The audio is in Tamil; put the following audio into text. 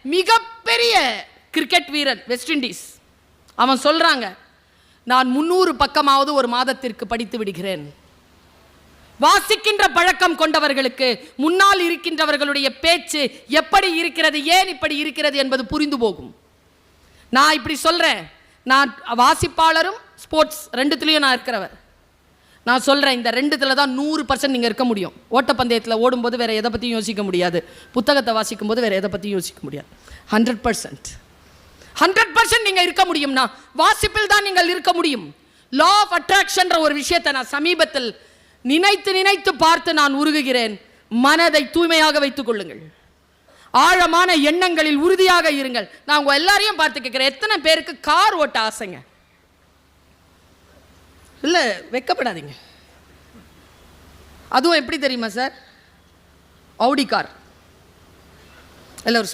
மிகப்பெரிய கிரிக்கெட் வீரன் வெஸ்ட் இண்டீஸ், அவன் சொல்றாங்க, நான் 300 பக்கமாவது ஒரு மாதத்திற்கு படித்து விடுகிறேன். வாசிக்கின்ற பழக்கம் கொண்டவர்களுக்கு முன்னால் இருக்கின்றவர்களுடைய பேச்சு எப்படி இருக்கிறது, ஏன் இப்படி இருக்கிறது என்பது புரிந்து போகும். நான் இப்படி சொல்றேன், நான் வாசிப்பாளரும் ஸ்போர்ட்ஸ் ரெண்டுத்துலேயும் நான் இருக்கிறவர். நான் சொல்கிறேன், இந்த ரெண்டுத்தில் தான் 100% நீங்கள் இருக்க முடியும். ஓட்டப்பந்தயத்தில் ஓடும்போது வேறு எதை பற்றியும் யோசிக்க முடியாது, புத்தகத்தை வாசிக்கும் போது வேறு எதை பற்றியும் யோசிக்க முடியாது. 100% நீங்கள் இருக்க முடியும்னா வாசிப்பில் தான் நீங்கள் இருக்க முடியும். லா ஆஃப் அட்ராக்ஷன்ற ஒரு விஷயத்தை நான் சமீபத்தில் நினைத்து நினைத்து பார்த்து நான் உருகுகிறேன். மனதை தூய்மையாக வைத்துக் கொள்ளுங்கள், ஆழமான எண்ணங்களில் உறுதியாக இருங்கள். நான் உங்கள் எல்லாரையும் பார்த்து கேட்குறேன், எத்தனை பேருக்கு கார் ஓட்ட ஆசைங்க? இல்லை, வெக்கப்படாதீங்க. அதுவும் எப்படி தெரியுமா சார், ஆடி கார் இல்லை, ஒரு